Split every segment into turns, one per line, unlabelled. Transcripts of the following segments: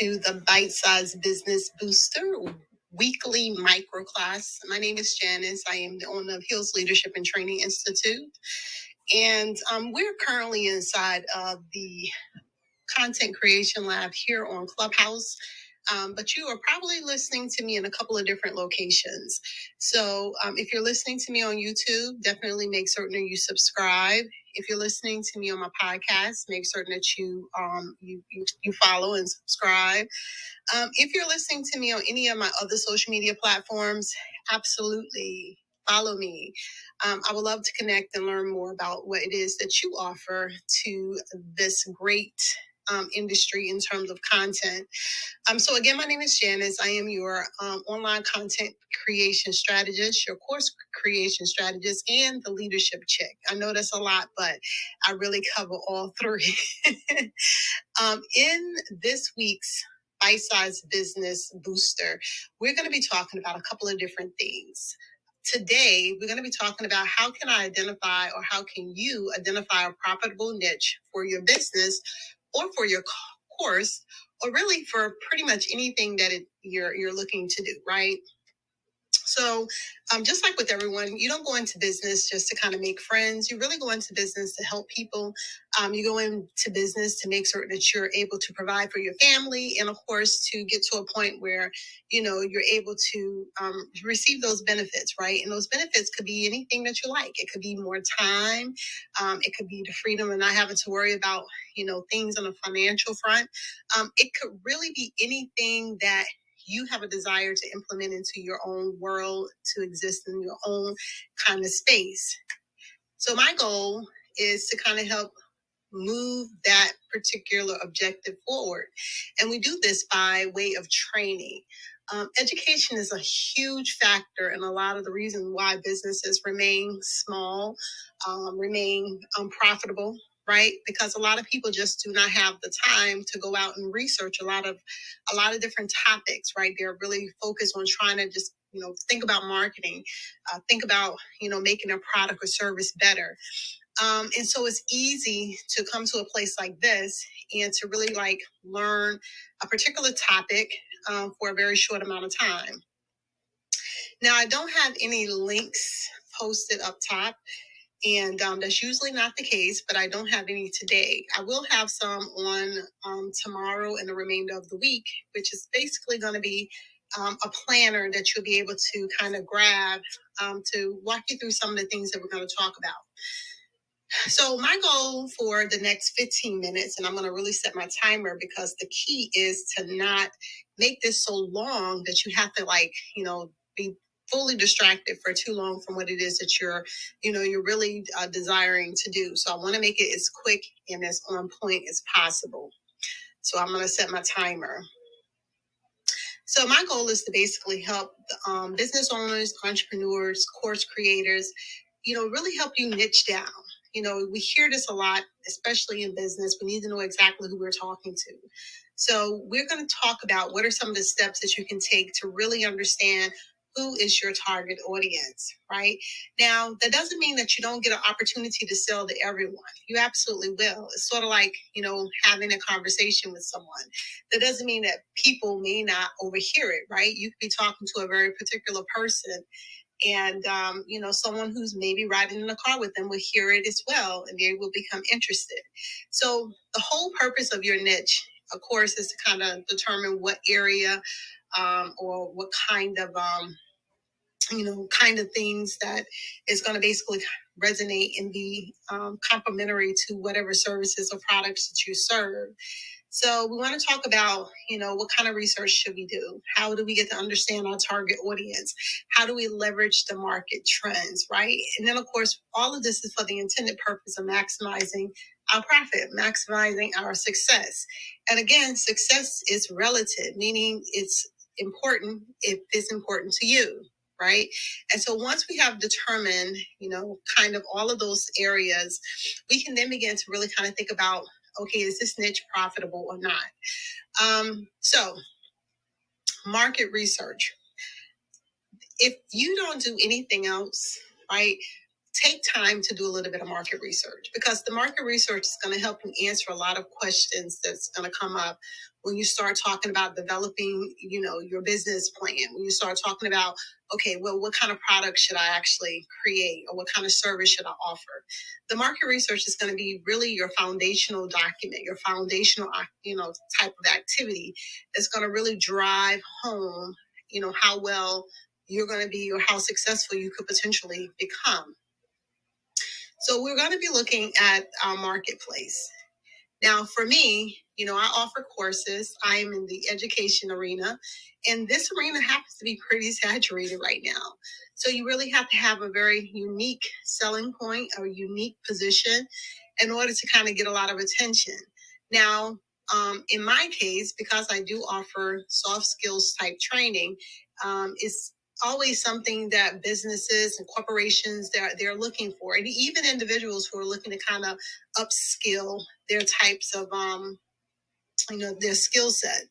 to the Bite Size Business Booster weekly microclass. My name is Janice. I am the owner of Hills Leadership and Training Institute. And we're currently inside of the content creation lab here on Clubhouse. But you are probably listening to me in a couple of different locations. So if you're listening to me on YouTube, definitely make certain that you subscribe. If you're listening to me on my podcast, make certain that you follow and subscribe. If you're listening to me on any of my other social media platforms, absolutely follow me. I would love to connect and learn more about what it is that you offer to this great industry in terms of content. So again, my name is Janice. I am your online content creation strategist, your course creation strategist, and the leadership chick. I know that's a lot, but I really cover all three. In this week's Bite Size Business Booster, we're going to be talking about a couple of different things. Today, we're going to be talking about how can I identify or how can you identify a profitable niche for your business or for your course, or really for pretty much anything that you're looking to do, right? So just like with everyone, you don't go into business just to kind of make friends. You really go into business to help people. You go into business to make certain that you're able to provide for your family. And of course, to get to a point where, you're able to receive those benefits, right? And those benefits could be anything that you like. It could be more time. It could be the freedom of not having to worry about, things on a financial front. It could really be anything that you have a desire to implement into your own world, to exist in your own kind of space. So my goal is to kind of help move that particular objective forward. And we do this by way of training. Education is a huge factor in a lot of the reasons why businesses remain small, remain unprofitable, right? Because a lot of people just do not have the time to go out and research a lot of different topics, right? They're really focused on trying to just think about marketing, think about making their product or service better. And so it's easy to come to a place like this and to really learn a particular topic for a very short amount of time. Now, I don't have any links posted up top, and that's usually not the case, but I don't have any today. I will have some on tomorrow and the remainder of the week, which is basically going to be a planner that you'll be able to kind of grab to walk you through some of the things that we're going to talk about. So my goal for the next 15 minutes, and I'm going to really set my timer because the key is to not make this so long that you have to be fully distracted for too long from what it is that you're really desiring to do. So I want to make it as quick and as on point as possible. So I'm going to set my timer. So my goal is to basically help business owners, entrepreneurs, course creators, really help you niche down. We hear this a lot, especially in business. We need to know exactly who we're talking to. So we're going to talk about what are some of the steps that you can take to really understand who is your target audience, right? Now, that doesn't mean that you don't get an opportunity to sell to everyone. You absolutely will. It's sort of like, having a conversation with someone. That doesn't mean that people may not overhear it, right? You could be talking to a very particular person, and someone who's maybe riding in the car with them will hear it as well, and they will become interested. So the whole purpose of your niche, of course, is to kind of determine what area or what kind of things that is going to basically resonate and be complementary to whatever services or products that you serve. So we want to talk about, what kind of research should we do? How do we get to understand our target audience? How do we leverage the market trends, right? And then, of course, all of this is for the intended purpose of maximizing our profit, maximizing our success. And again, success is relative, meaning it's important if it's important to you, right? And so once we have determined, kind of all of those areas, we can then begin to really kind of think about, okay, is this niche profitable or not? So market research. If you don't do anything else, right, take time to do a little bit of market research, because the market research is going to help you answer a lot of questions that's going to come up when you start talking about developing, your business plan. When you start talking about, okay, well, what kind of product should I actually create, or what kind of service should I offer? The market research is going to be really your foundational document, your foundational, type of activity that's going to really drive home, how well you're going to be, or how successful you could potentially become. So we're going to be looking at our marketplace. Now, for me, I offer courses. I'm in the education arena, and this arena happens to be pretty saturated right now. So you really have to have a very unique selling point, or unique position, in order to kind of get a lot of attention. Now, in my case, because I do offer soft skills type training, it's always something that businesses and corporations they're looking for, and even individuals who are looking to kind of upskill their types of their skill set.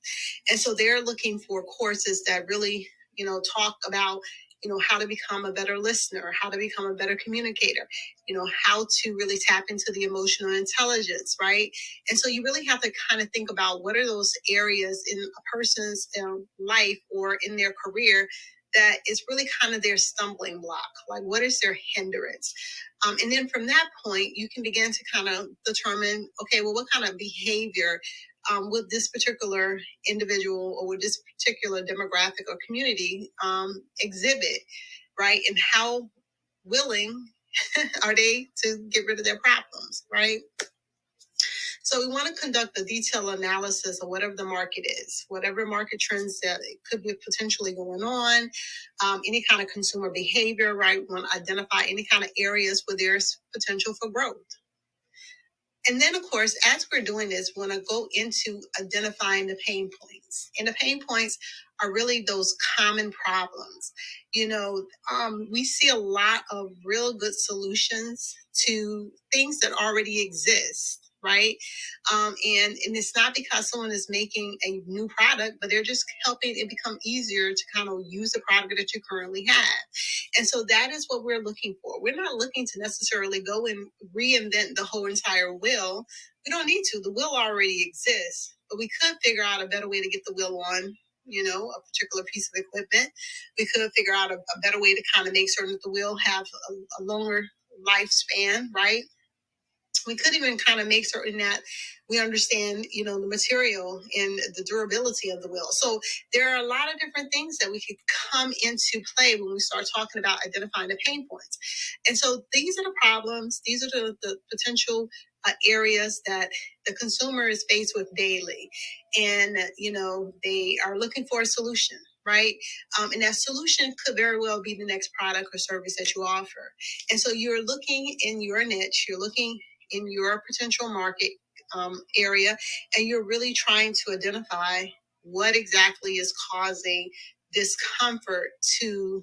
And so they're looking for courses that really, talk about, how to become a better listener, how to become a better communicator, how to really tap into the emotional intelligence, right? And so you really have to kind of think about what are those areas in a person's life or in their career that is really kind of their stumbling block. Like, what is their hindrance? And then from that point, you can begin to kind of determine, okay, well, what kind of behavior would this particular individual, or would this particular demographic or community exhibit, right? And how willing are they to get rid of their problems, right? So we want to conduct a detailed analysis of whatever the market is, whatever market trends that could be potentially going on, any kind of consumer behavior, right? We want to identify any kind of areas where there's potential for growth. And then, of course, as we're doing this, we want to go into identifying the pain points. And the pain points are really those common problems. We see a lot of real good solutions to things that already exist, right? And it's not because someone is making a new product, but they're just helping it become easier to kind of use the product that you currently have. And so that is what we're looking for. We're not looking to necessarily go and reinvent the whole entire wheel. We don't need to. The wheel already exists, but we could figure out a better way to get the wheel on, a particular piece of equipment. We could figure out a better way to kind of make certain that the wheel have a longer lifespan, right? We could even kind of make certain that we understand, the material and the durability of the wheel. So there are a lot of different things that we could come into play when we start talking about identifying the pain points. And so these are the problems. These are the potential areas that the consumer is faced with daily. And, they are looking for a solution, right? And that solution could very well be the next product or service that you offer. And so you're looking in your niche, you're looking in your potential market area, and you're really trying to identify what exactly is causing discomfort to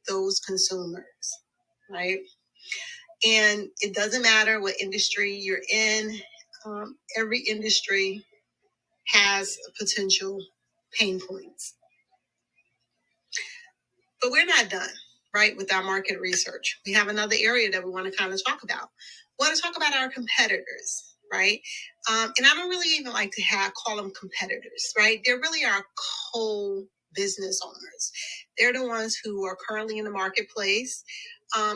those consumers, right? And it doesn't matter what industry you're in, every industry has potential pain points. But we're not done, right, with our market research. We have another area that we want to kind of talk about. We want to talk about our competitors, right? And I don't really even like to call them competitors, right? They're really our co-business owners. They're the ones who are currently in the marketplace.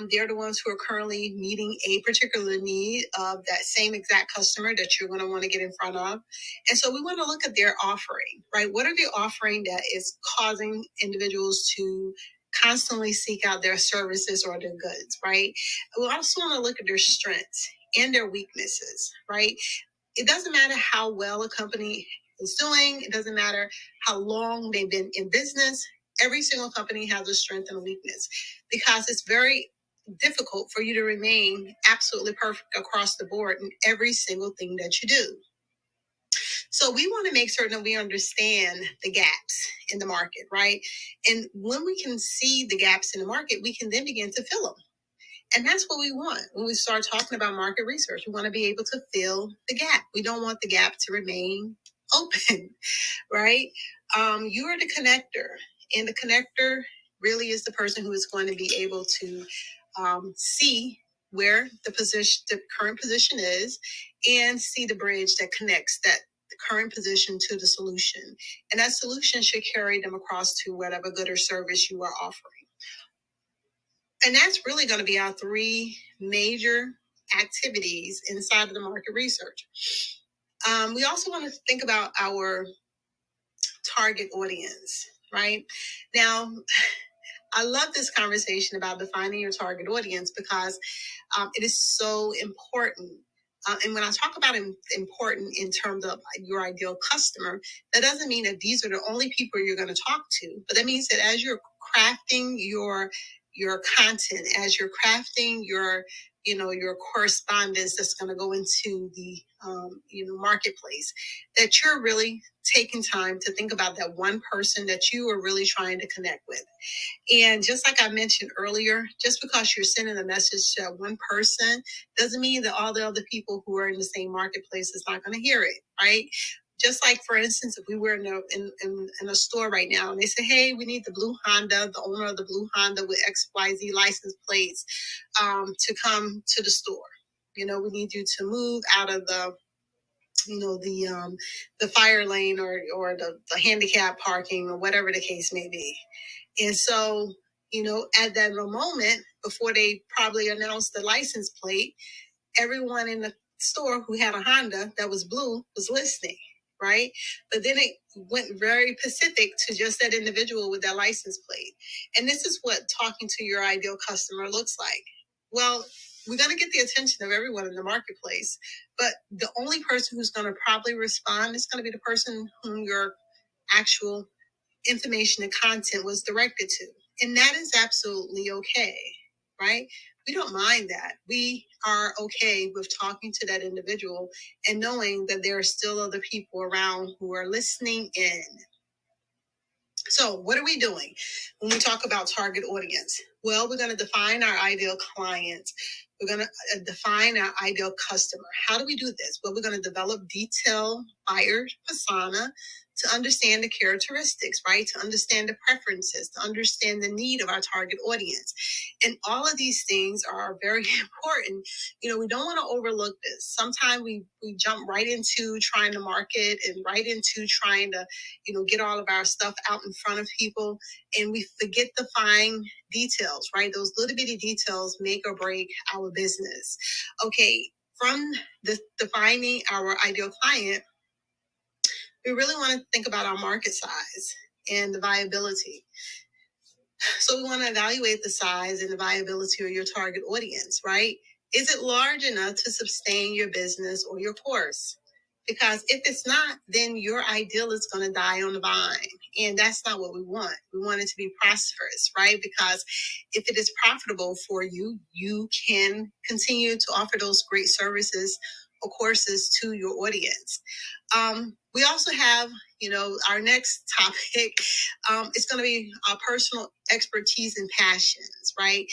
They're the ones who are currently meeting a particular need of that same exact customer that you're going to want to get in front of. And so we want to look at their offering, right? What are they offering that is causing individuals to constantly seek out their services or their goods, right? We also want to look at their strengths and their weaknesses, right? It doesn't matter how well a company is doing. It doesn't matter how long they've been in business. Every single company has a strength and a weakness, because it's very difficult for you to remain absolutely perfect across the board in every single thing that you do. So we want to make certain that we understand the gaps in the market, right? And when we can see the gaps in the market, we can then begin to fill them. And that's what we want when we start talking about market research. We want to be able to fill the gap. We don't want the gap to remain open, right? You are the connector, and the connector really is the person who is going to be able to see where the current position is, and see the bridge that connects that the current position to the solution. And that solution should carry them across to whatever good or service you are offering. And that's really going to be our three major activities inside of the market research. We also want to think about our target audience, right? Now, I love this conversation about defining your target audience because it is so important. And when I talk about important in terms of your ideal customer, that doesn't mean that these are the only people you're going to talk to, but that means that as you're crafting your content, as you're crafting your correspondence that's going to go into the marketplace, that you're really taking time to think about that one person that you are really trying to connect with. And just like I mentioned earlier, just because you're sending a message to one person doesn't mean that all the other people who are in the same marketplace is not going to hear it, right? Just like, for instance, if we were in a store right now and they say, hey, we need the blue Honda, the owner of the blue Honda with XYZ license plates to come to the store. We need you to move out of the fire lane or the handicap parking or whatever the case may be. And so, at that moment, before they probably announced the license plate, everyone in the store who had a Honda that was blue was listening, right? But then it went very specific to just that individual with that license plate. And this is what talking to your ideal customer looks like. Well, we're going to get the attention of everyone in the marketplace, but the only person who's going to probably respond is going to be the person whom your actual information and content was directed to. And that is absolutely okay, right? We don't mind that. We are okay with talking to that individual and knowing that there are still other people around who are listening in. So what are we doing when we talk about target audience? Well, we're going to define our ideal client. We're going to define our ideal customer. How do we do this? Well, we're going to develop detailed buyer persona to understand the characteristics, right? To understand the preferences, to understand the need of our target audience. And all of these things are very important. We don't want to overlook this. Sometimes we jump right into trying to market and right into trying to get all of our stuff out in front of people. And we forget the fine details, right? Those little bitty details make or break our business. Okay, from defining our ideal client, we really want to think about our market size and the viability. So we want to evaluate the size and the viability of your target audience, right? Is it large enough to sustain your business or your course? Because if it's not, then your ideal is going to die on the vine. And that's not what we want. We want it to be prosperous, right? Because if it is profitable for you, you can continue to offer those great services or courses to your audience. We also have, our next topic is going to be our personal expertise and passions, right?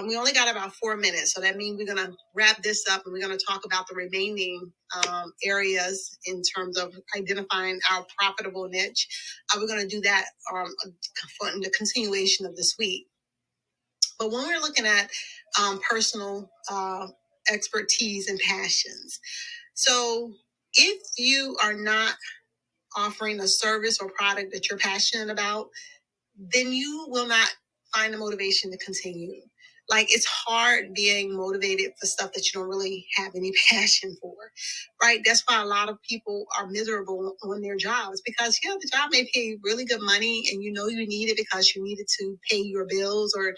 We only got about 4 minutes, so that means we're going to wrap this up and we're going to talk about the remaining areas in terms of identifying our profitable niche. We're going to do that in the continuation of this week. But when we're looking at personal expertise and passions, so if you are not offering a service or product that you're passionate about, then you will not find the motivation to continue. Like, it's hard being motivated for stuff that you don't really have any passion for, right? That's why a lot of people are miserable on their jobs because, the job may pay really good money and you need it because you need it to pay your bills or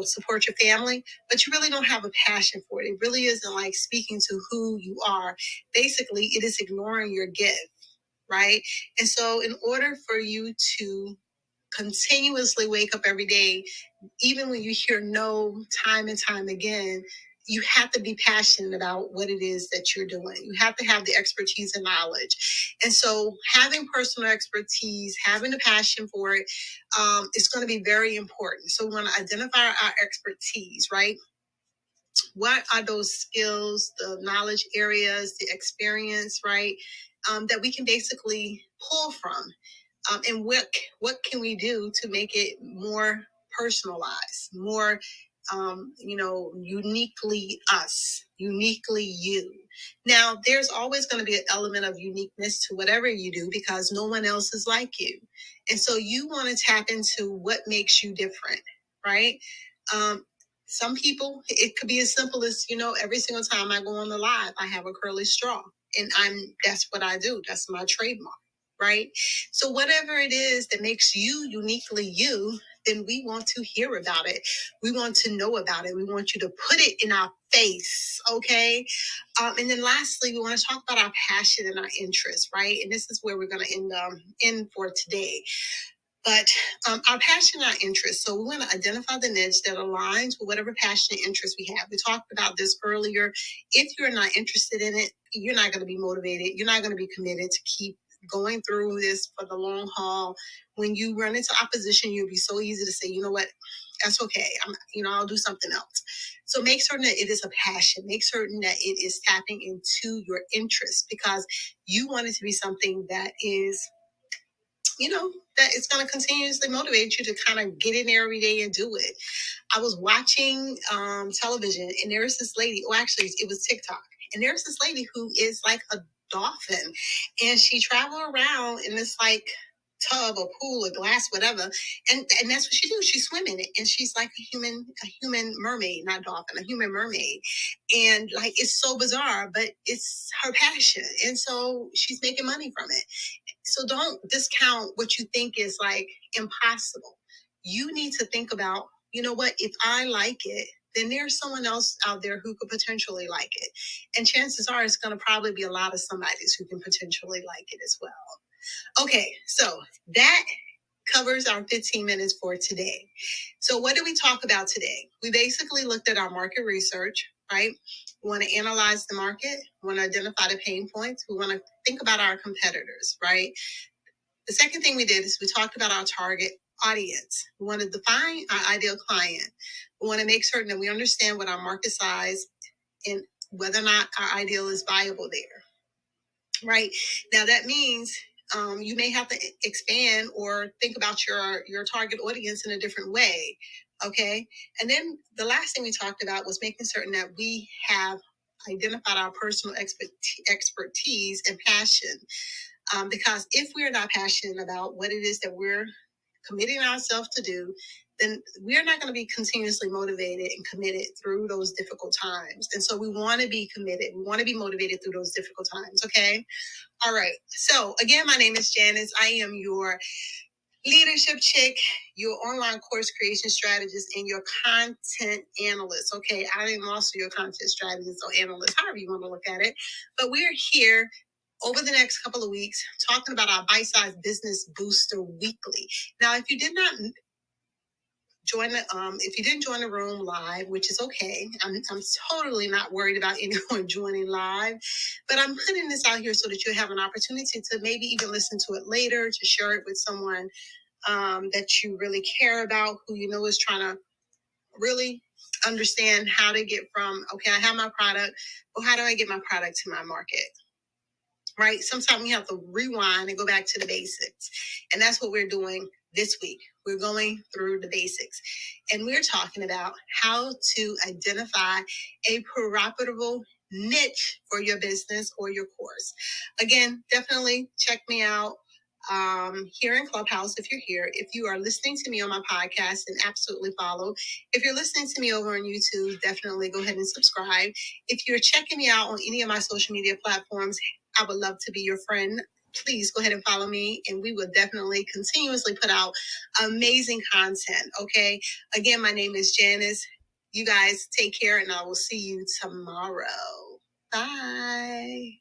support your family, but you really don't have a passion for it. It really isn't like speaking to who you are. Basically, it is ignoring your gift, right? And so in order for you to continuously wake up every day, even when you hear no time and time again, you have to be passionate about what it is that you're doing. You have to have the expertise and knowledge. And so having personal expertise, having a passion for it, is going to be very important. So we want to identify our expertise, right? What are those skills, the knowledge areas, the experience, right? That we can basically pull from. And what can we do to make it more personalized, more uniquely us, uniquely you. Now, there's always going to be an element of uniqueness to whatever you do because no one else is like you. And so you want to tap into what makes you different, right? Some people, it could be as simple as, every single time I go on the live, I have a curly straw. And that's what I do. That's my trademark, right? So whatever it is that makes you uniquely you, then we want to hear about it. We want to know about it. We want you to put it in our face, okay? And then lastly, we want to talk about our passion and our interest, right? And this is where we're going to end for today. But our passion, our interest. So we want to identify the niche that aligns with whatever passion and interest we have. We talked about this earlier. If you're not interested in it, you're not going to be motivated. You're not going to be committed to keep going through this for the long haul. When you run into opposition, you'll be so easy to say, you know what, that's okay. I'll do something else. So make certain that it is a passion. Make certain that it is tapping into your interest because you want it to be something that is that it's going to continuously motivate you to kind of get in there every day and do it. I was watching television and there was this lady, actually it was TikTok, and there's this lady who is like a dolphin and she traveled around in this like tub or pool or glass, whatever. And that's what she do. She swim in it. And she's like a human mermaid, not dolphin, a human mermaid. And like, it's so bizarre, but it's her passion. And so she's making money from it. So don't discount what you think is like impossible. You need to think about, you know what, if I like it, then there's someone else out there who could potentially like it. And chances are it's going to probably be a lot of somebody's who can potentially like it as well. Okay, so that covers our 15 minutes for today. So what did we talk about today? We basically looked at our market research, right? We want to analyze the market. We want to identify the pain points. We want to think about our competitors, right? The second thing we did is we talked about our target audience. We want to define our ideal client. We want to make certain that we understand what our market size and whether or not our ideal is viable there, right? Now that means you may have to expand or think about your target audience in a different way, okay? And then the last thing we talked about was making certain that we have identified our personal expertise and passion. Because if we're not passionate about what it is that we're committing ourselves to do, then we're not going to be continuously motivated and committed through those difficult times. And so we want to be committed. We want to be motivated through those difficult times. Okay. All right. So again, my name is Janice. I am your leadership chick, your online course creation strategist, and your content analyst. Okay. I am also your content strategist or analyst, however you want to look at it. But we're here over the next couple of weeks talking about our bite-sized business booster weekly. Now, if you didn't join the room live, which is okay, I'm totally not worried about anyone joining live, but I'm putting this out here so that you have an opportunity to maybe even listen to it later, to share it with someone that you really care about, who you know is trying to really understand how to get from, okay, I have my product, well, how do I get my product to my market? Right? Sometimes we have to rewind and go back to the basics. And that's what we're doing this week. We're going through the basics and we're talking about how to identify a profitable niche for your business or your course. Again, definitely check me out here in Clubhouse if you're here. If you are listening to me on my podcast, then absolutely follow. If you're listening to me over on YouTube, definitely go ahead and subscribe. If you're checking me out on any of my social media platforms, I would love to be your friend. Please go ahead and follow me, and we will definitely continuously put out amazing content. Okay. Again, my name is Janice. You guys take care, and I will see you tomorrow. Bye.